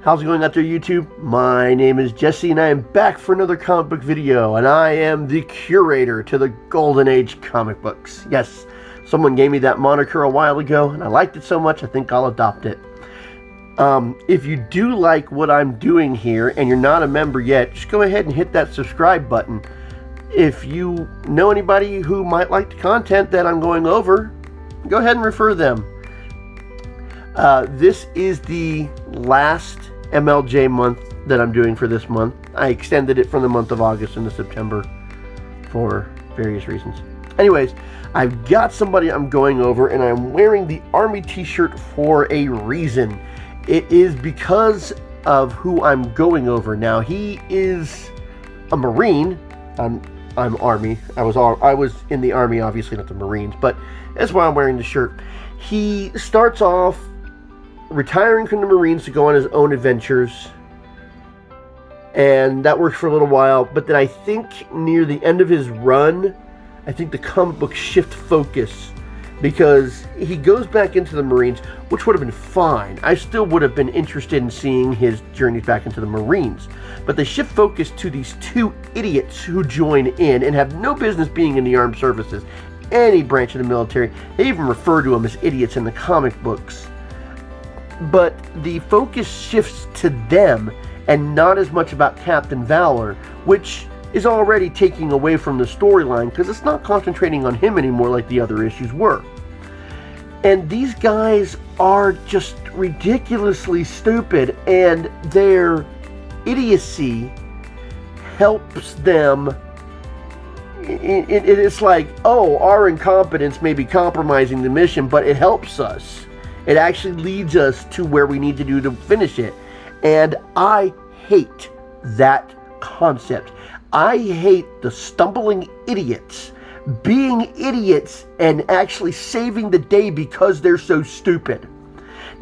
How's it going out there, YouTube? My name is Jesse, and I am back for another comic book video, and I am the curator to the Golden Age comic books. Yes, someone gave me that moniker a while ago, and I liked it so much, I think I'll adopt it. If you do like what I'm doing here, and you're not a member yet, just go ahead and hit that subscribe button. If you know anybody who might like the content that I'm going over, go ahead and refer them. This is the last MLJ month that I'm doing for this month. I extended it from the month of August into September for various reasons. Anyways, I've got somebody I'm going over, and I'm wearing the Army t-shirt for a reason. It is because of who I'm going over. Now, he is a Marine. I'm Army. I was in the Army, obviously not the Marines, but that's why I'm wearing the shirt. He starts off retiring from the Marines to go on his own adventures, and that works for a little while, but then I think near the end of his run, I think the comic book shift focus, because he goes back into the Marines, which would have been fine. I still would have been interested in seeing his journey back into the Marines, but they shift focus to these two idiots who join in and have no business being in the armed services, any branch of the military. They even refer to them as idiots in the comic books. But the focus shifts to them and not as much about Captain Valor, which is already taking away from the storyline because it's not concentrating on him anymore like the other issues were. And these guys are just ridiculously stupid, and their idiocy helps them. It's like, oh, our incompetence may be compromising the mission, but it helps us. It actually leads us to where we need to do to finish it. And I hate that concept. I hate the stumbling idiots being idiots and actually saving the day because they're so stupid.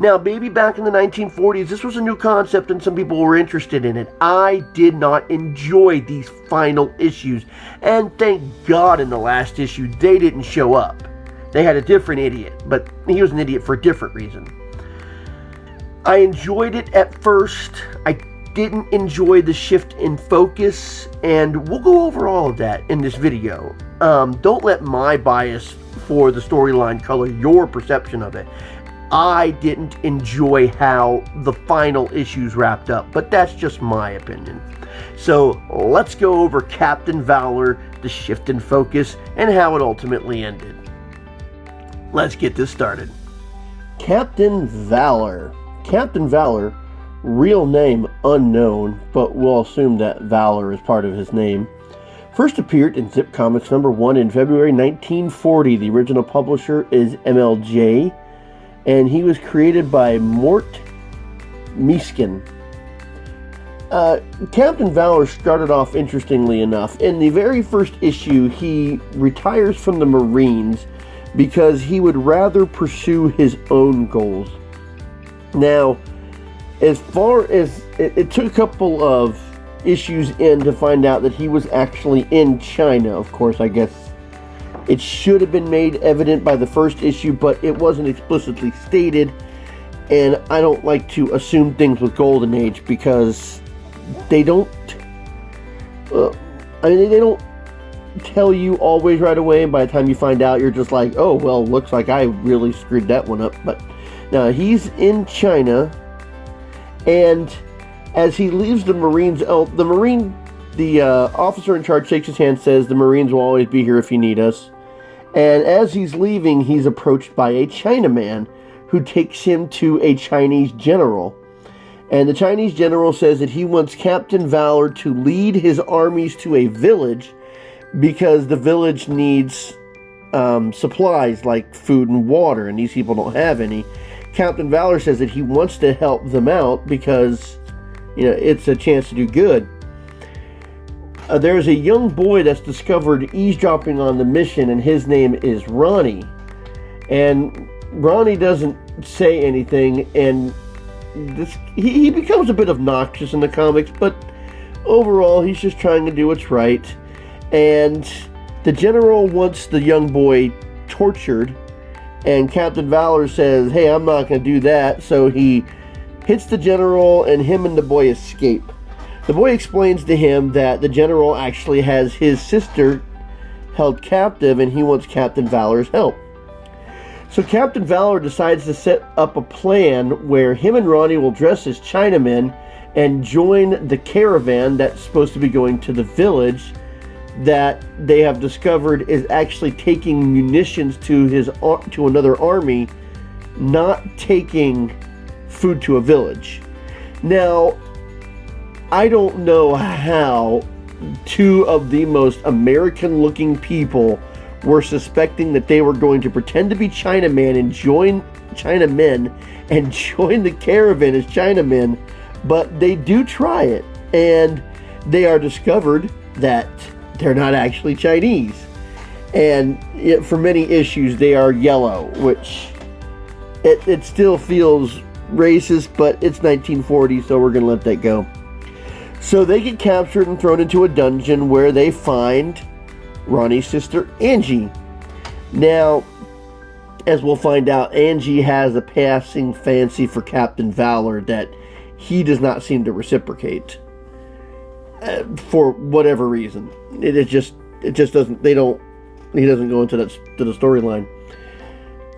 Now, maybe back in the 1940s, this was a new concept and some people were interested in it. I did not enjoy these final issues. And thank God in the last issue, they didn't show up. They had a different idiot, but he was an idiot for a different reason. I enjoyed it at first. I didn't enjoy the shift in focus, and we'll go over all of that in this video. Don't let my bias for the storyline color your perception of it. I didn't enjoy how the final issues wrapped up, but that's just my opinion. So let's go over Captain Valor, the shift in focus, and how it ultimately ended. Let's get this started. Captain Valor. Captain Valor, real name unknown, but we'll assume that Valor is part of his name, first appeared in Zip Comics #1 in February 1940. The original publisher is MLJ, and he was created by Mort Miskin. Captain Valor started off interestingly enough. In the very first issue, he retires from the Marines because he would rather pursue his own goals. Now, as far as it took a couple of issues in to find out that he was actually in China. Of course, I guess it should have been made evident by the first issue, but it wasn't explicitly stated. And I don't like to assume things with Golden Age because they don't. They don't tell you always right away, and by the time you find out, you're just like, oh, well, looks like I really screwed that one up. But now he's in China, and as he leaves the Marines, the officer in charge shakes his hand, says the Marines will always be here if you need us. And as he's leaving, he's approached by a Chinaman who takes him to a Chinese general. And the Chinese general says that he wants Captain Valor to lead his armies to a village because the village needs supplies like food and water, and these people don't have any. Captain Valor says that he wants to help them out because, it's a chance to do good. There's a young boy that's discovered eavesdropping on the mission, and his name is Ronnie. And Ronnie doesn't say anything, and he becomes a bit obnoxious in the comics, but overall, he's just trying to do what's right. And the general wants the young boy tortured, and Captain Valor says, hey, I'm not going to do that, so he hits the general, and him and the boy escape. The boy explains to him that the general actually has his sister held captive and he wants Captain Valor's help. So Captain Valor decides to set up a plan where him and Ronnie will dress as Chinamen and join the caravan that's supposed to be going to the village that they have discovered is actually taking munitions to another army, not taking food to a village. Now, I don't know how two of the most American-looking people were suspecting that they were going to pretend to be Chinamen and join Chinamen and join the caravan as Chinamen, but they do try it, and they are discovered that they're not actually Chinese. And for many issues, they are yellow, which it still feels racist, but it's 1940, so we're going to let that go. So they get captured and thrown into a dungeon where they find Ronnie's sister, Angie. Now, as we'll find out, Angie has a passing fancy for Captain Valor that he does not seem to reciprocate. For whatever reason. It just doesn't, he doesn't go into the storyline.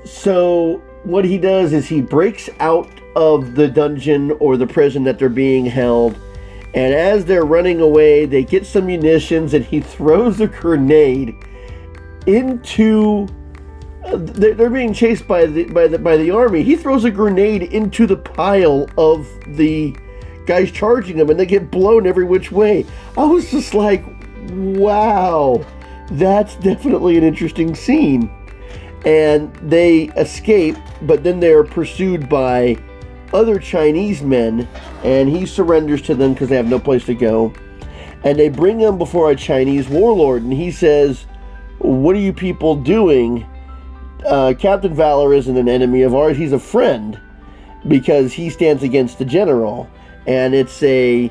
So what he does is he breaks out of the dungeon or the prison that they're being held, and as they're running away, they get some munitions and he throws a grenade into, they're being chased by the army. He throws a grenade into the pile of the guys charging them, and they get blown every which way. I was just like, wow, that's definitely an interesting scene. And they escape, but then they're pursued by other Chinese men, and he surrenders to them because they have no place to go. And they bring him before a Chinese warlord, and he says, "What are you people doing? Captain Valor isn't an enemy of ours, he's a friend, because he stands against the general. And it's the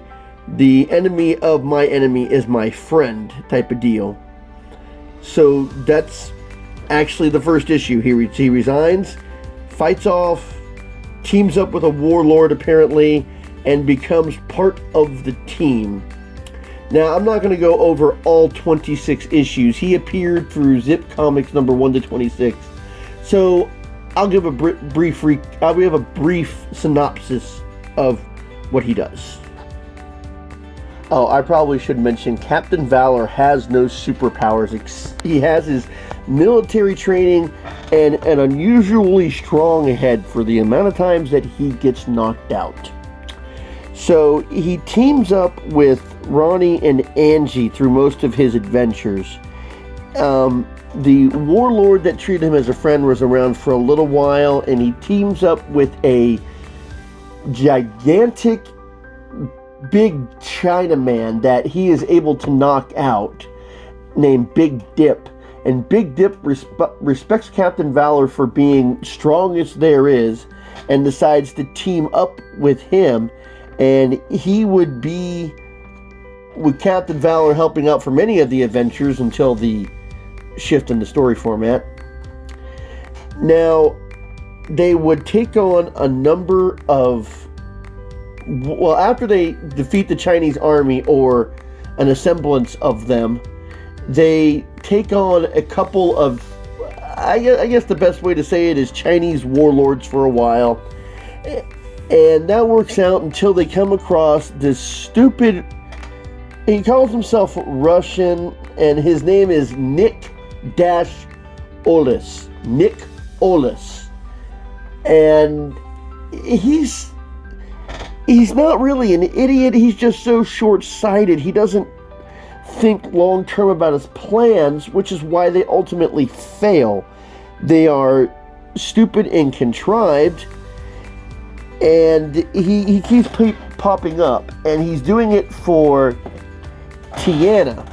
enemy of my enemy is my friend type of deal." So that's actually the first issue. He resigns, fights off, teams up with a warlord apparently, and becomes part of the team. Now, I'm not going to go over all 26 issues. He appeared through Zip Comics number 1 to 26. So I'll give a brief synopsis of what he does. Oh, I probably should mention Captain Valor has no superpowers. He has his military training and an unusually strong head for the amount of times that he gets knocked out. So he teams up with Ronnie and Angie through most of his adventures. The warlord that treated him as a friend was around for a little while, and he teams up with a gigantic big Chinaman that he is able to knock out named Big Dip. And Big Dip respects Captain Valor for being strongest there is and decides to team up with him, and he would be with Captain Valor helping out for many of the adventures until the shift in the story format. Now, they would take on a number of, well, after they defeat the Chinese army or an assemblance of them, they take on a couple of, I guess the best way to say it is Chinese warlords for a while. And that works out until they come across this stupid, he calls himself Russian, and his name is Nick Olis. Nick Olis. And he's not really an idiot, he's just so short-sighted. He doesn't think long-term about his plans, which is why they ultimately fail. They are stupid and contrived, and he keeps popping up, and he's doing it for Tiana.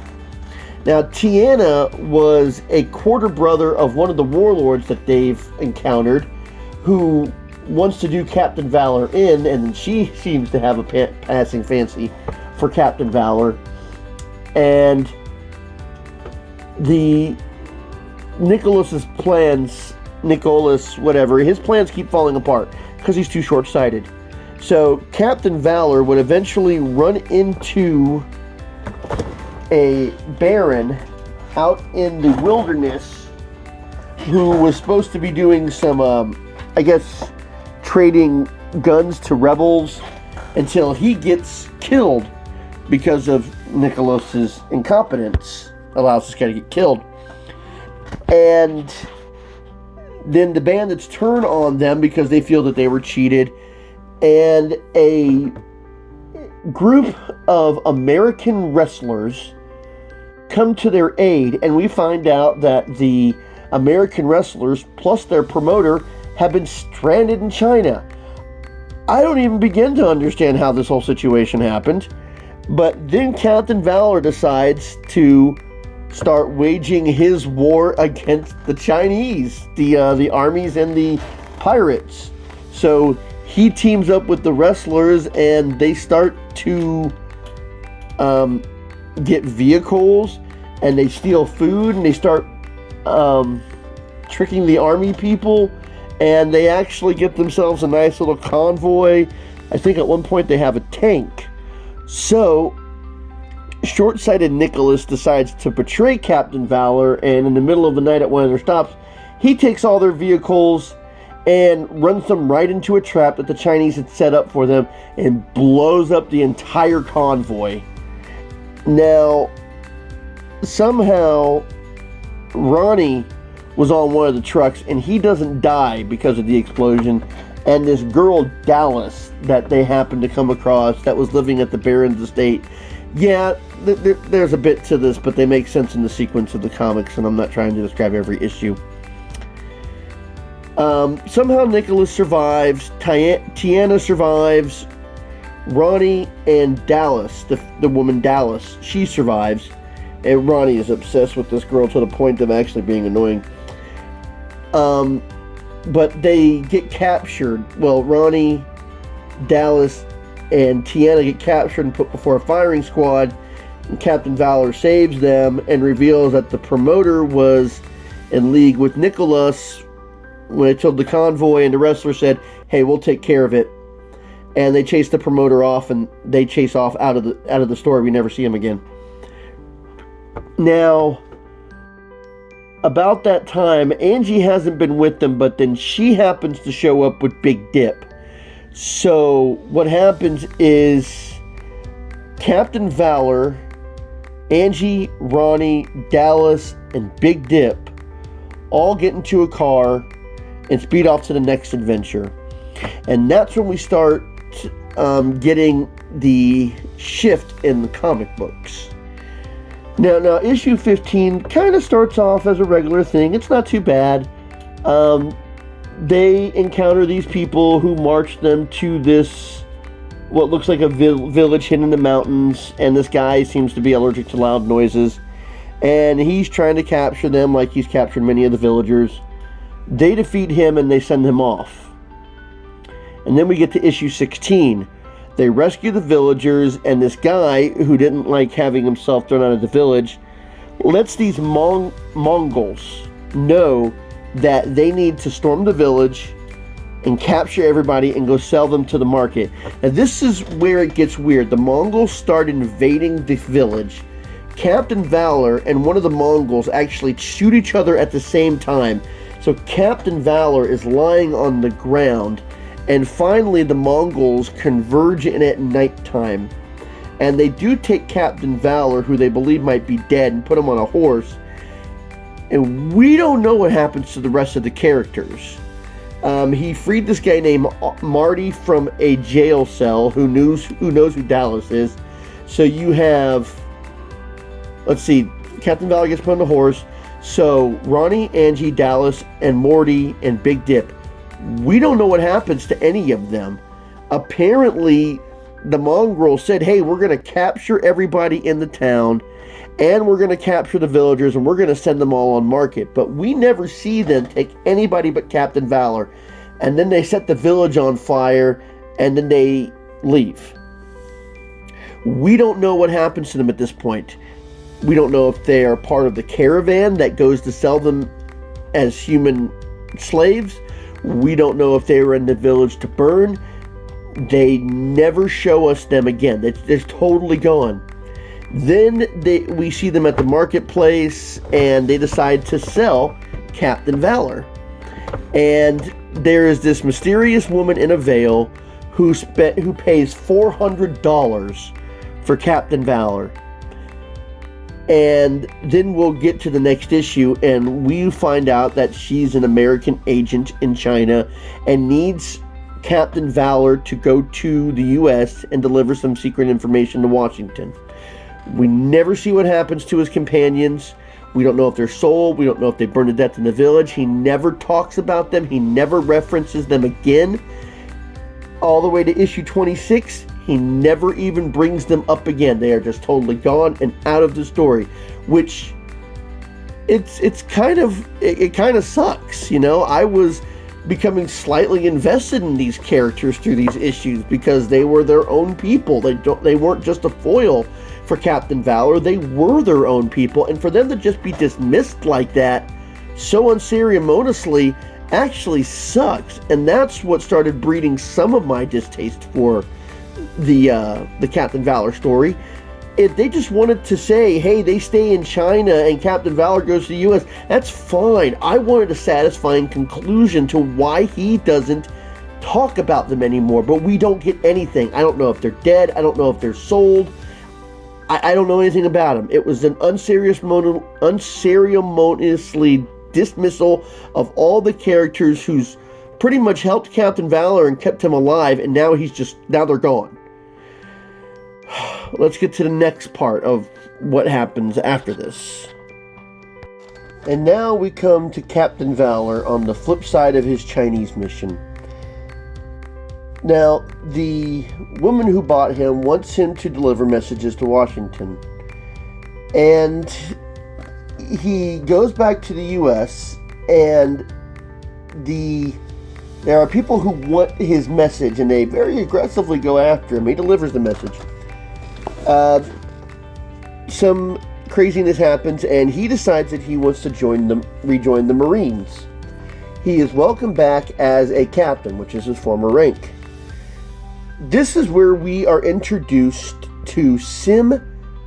Now, Tiana was a quarter brother of one of the warlords that they've encountered, who wants to do Captain Valor in, and she seems to have a passing fancy for Captain Valor. And the Nicholas, whatever, his plans keep falling apart because he's too short-sighted. So Captain Valor would eventually run into a baron out in the wilderness who was supposed to be doing some, I guess, trading guns to rebels, until he gets killed because of Nicholas's incompetence. Allows this guy to get killed. And then the bandits turn on them because they feel that they were cheated. And a group of American wrestlers come to their aid. And we find out that the American wrestlers, plus their promoter, have been stranded in China. I don't even begin to understand how this whole situation happened. But then Captain Valor decides to start waging his war against the Chinese, the armies and the pirates. So he teams up with the wrestlers, and they start to get vehicles, and they steal food, and they start tricking the army people, and they actually get themselves a nice little convoy. I think at one point they have a tank. So short-sighted Nicholas decides to betray Captain Valor, and in the middle of the night at one of their stops, he takes all their vehicles and runs them right into a trap that the Chinese had set up for them and blows up the entire convoy. Now, somehow, Ronnie was on one of the trucks, and he doesn't die because of the explosion. And this girl, Dallas, that they happened to come across that was living at the Baron's estate. Yeah, there's a bit to this, but they make sense in the sequence of the comics, and I'm not trying to describe every issue. Somehow Nicholas survives, Tiana survives, Ronnie and Dallas, the woman Dallas, she survives, and Ronnie is obsessed with this girl to the point of actually being annoying. But they get captured. Well, Ronnie, Dallas, and Tiana get captured and put before a firing squad. And Captain Valor saves them and reveals that the promoter was in league with Nicholas when they told the convoy, and the wrestler said, "Hey, we'll take care of it." And they chase the promoter off, and they chase off out of the store. We never see him again. Now, about that time, Angie hasn't been with them, but then she happens to show up with Big Dip. So what happens is Captain Valor, Angie, Ronnie, Dallas, and Big Dip all get into a car and speed off to the next adventure. And that's when we start getting the shift in the comic books. Now, issue 15 kind of starts off as a regular thing. It's not too bad. They encounter these people who march them to this, what looks like a village hidden in the mountains, and this guy seems to be allergic to loud noises, and he's trying to capture them like he's captured many of the villagers. They defeat him, and they send him off. And then we get to issue 16. They rescue the villagers, and this guy, who didn't like having himself thrown out of the village, lets these Mongols know that they need to storm the village and capture everybody and go sell them to the market. Now, this is where it gets weird. The Mongols start invading the village. Captain Valor and one of the Mongols actually shoot each other at the same time. So Captain Valor is lying on the ground, and finally the Mongols converge in at nighttime. And they do take Captain Valor, who they believe might be dead, and put him on a horse. And we don't know what happens to the rest of the characters. He freed this guy named Marty from a jail cell who knows who Dallas is. So you have, let's see, Captain Valor gets put on the horse. So Ronnie, Angie, Dallas, and Morty, and Big Dip. We don't know what happens to any of them. Apparently, the Mongols said, hey, we're going to capture everybody in the town, and we're going to capture the villagers, and we're going to send them all on market. But we never see them take anybody but Captain Valor. And then they set the village on fire, and then they leave. We don't know what happens to them at this point. We don't know if they are part of the caravan that goes to sell them as human slaves. We don't know if they were in the village to burn. They never show us them again. They're totally gone. Then we see them at the marketplace, and they decide to sell Captain Valor. And there is this mysterious woman in a veil who pays $400 for Captain Valor. And then we'll get to the next issue, and we find out that she's an American agent in China and needs Captain Valor to go to the U.S. and deliver some secret information to Washington. We never see what happens to his companions. We don't know if they're sold. We don't know if they burned to death in the village. He never talks about them. He never references them again. All the way to issue 26, he never even brings them up again. They are just totally gone and out of the story, which it kind of sucks. You know, I was becoming slightly invested in these characters through these issues because they were their own people. They weren't just a foil for Captain Valor. They were their own people, and for them to just be dismissed like that so unceremoniously actually sucks. And that's what started breeding some of my distaste for the Captain Valor story. If they just wanted to say, hey, they stay in China and Captain Valor goes to the U.S., that's fine. I wanted a satisfying conclusion to why he doesn't talk about them anymore, but we don't get anything. I don't know if they're dead. I don't know if they're sold. I don't know anything about them. It was an unceremoniously dismissal of all the characters who's pretty much helped Captain Valor and kept him alive, and now they're gone. Let's get to the next part of what happens after this. And now we come to Captain Valor on the flip side of his Chinese mission. Now, the woman who bought him wants him to deliver messages to Washington. And he goes back to the U.S., and there are people who want his message, and they very aggressively go after him. He delivers the message. Some craziness happens, and he decides that he wants to rejoin the Marines. He is welcomed back as a captain, which is his former rank. This is where we are introduced to Sim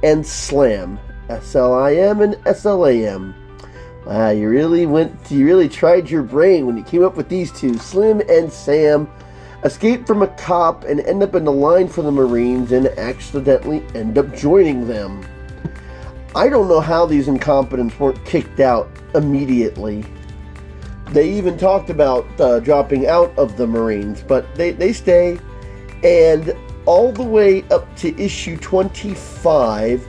and Slam, SLIM and SLAM. You really tried your brain when you came up with these two. Slim and Sam escape from a cop and end up in the line for the Marines and accidentally end up joining them. I don't know how these incompetents weren't kicked out immediately. They even talked about dropping out of the Marines, but they stay. And all the way up to issue 25,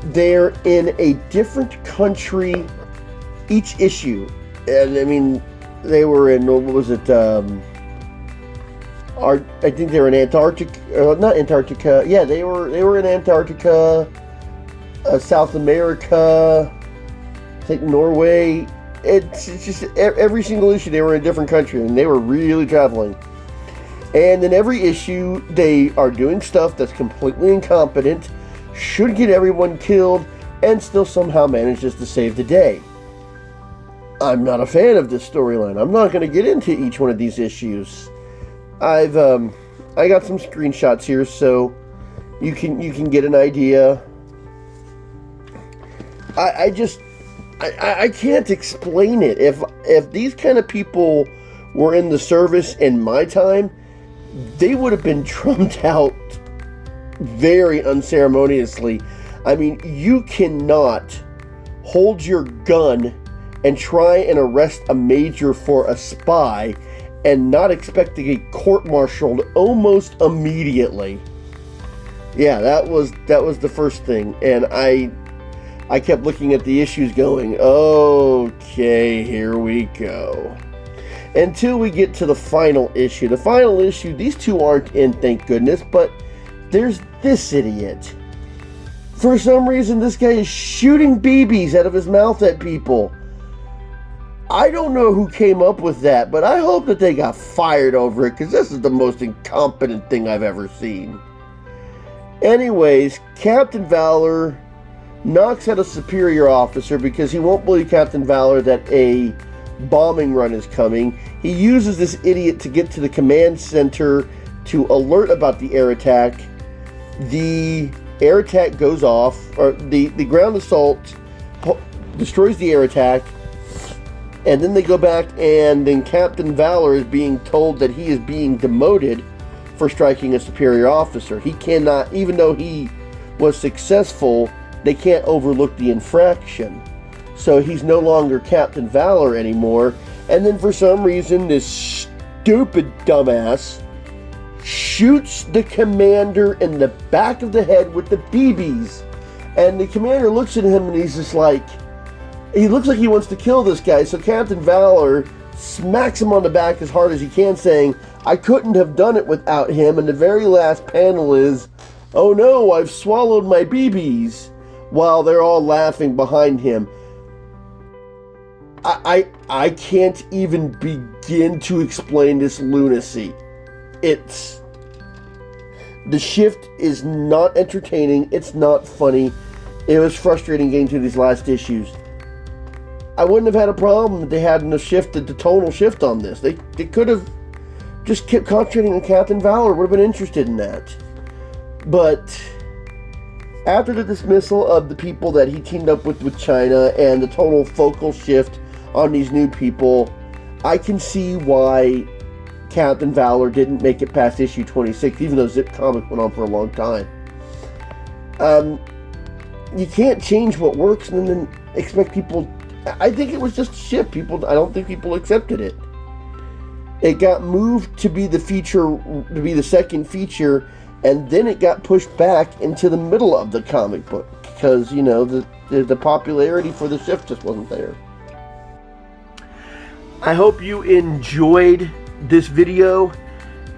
they're in a different country each issue. And I mean, they were in, what was it, I think they were in Antarctica, not Antarctica, yeah, they were in Antarctica, South America, I think Norway. It's just every single issue they were in a different country, and they were really traveling. And in every issue, they are doing stuff that's completely incompetent, should get everyone killed, and still somehow manages to save the day. I'm not a fan of this storyline. I'm not going to get into each one of these issues. I got some screenshots here, so you can get an idea. I can't explain it. If these kind of people were in the service in my time, they would have been drummed out very unceremoniously. I mean, you cannot hold your gun and try and arrest a major for a spy and not expect to get court-martialed almost immediately. Yeah, that was the first thing, and I kept looking at the issues going, okay, here we go. Until we get to the final issue. The final issue, these two aren't in, thank goodness, but there's this idiot. For some reason, this guy is shooting BBs out of his mouth at people. I don't know who came up with that, but I hope that they got fired over it, because this is the most incompetent thing I've ever seen. Anyways, Captain Valor knocks out a superior officer because he won't believe Captain Valor that a bombing run is coming. He uses this idiot to get to the command center to alert about the air attack. The air attack goes off, or the ground assault destroys the air attack, and then they go back, and then Captain Valor is being told that he is being demoted for striking a superior officer. He cannot, even though he was successful, they can't overlook the infraction. So he's no longer Captain Valor anymore. And then for some reason, this stupid dumbass shoots the commander in the back of the head with the BBs. And the commander looks at him and he's just like, he looks like he wants to kill this guy. So Captain Valor smacks him on the back as hard as he can, saying, I couldn't have done it without him. And the very last panel is, oh no, I've swallowed my BBs, while they're all laughing behind him. I can't even begin to explain this lunacy. The shift is not entertaining. It's not funny. It was frustrating getting through these last issues. I wouldn't have had a problem if they hadn't shifted the tonal shift on this. They could have just kept concentrating on Captain Valor. Would have been interested in that. But after the dismissal of the people that he teamed up with China and the total focal shift on these new people, I can see why Captain Valor didn't make it past issue 26, even though Zip Comics went on for a long time. You can't change what works and then expect people. I think it was just a shift. I don't think people accepted it. It got moved to be the second feature, and then it got pushed back into the middle of the comic book because, you know, the popularity for the shift just wasn't there. I hope you enjoyed this video,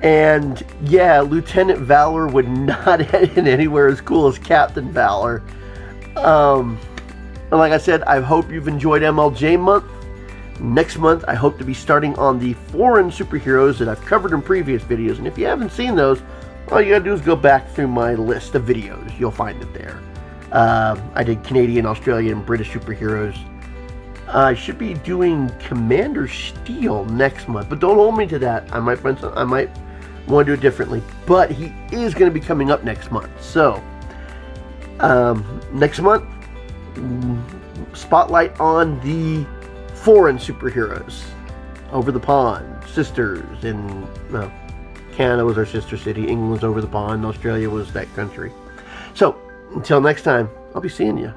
and yeah, Lieutenant Valor would not end anywhere as cool as Captain Valor. Like I said, I hope you've enjoyed MLJ Month. Next month, I hope to be starting on the foreign superheroes that I've covered in previous videos, and if you haven't seen those, all you gotta do is go back through my list of videos. You'll find it there. I did Canadian, Australian, British superheroes. I should be doing Commander Steel next month, but don't hold me to that. I might want to do it differently, but he is going to be coming up next month. So, next month, spotlight on the foreign superheroes over the pond. Sisters in Canada was our sister city. England was over the pond. Australia was that country. So, until next time, I'll be seeing you.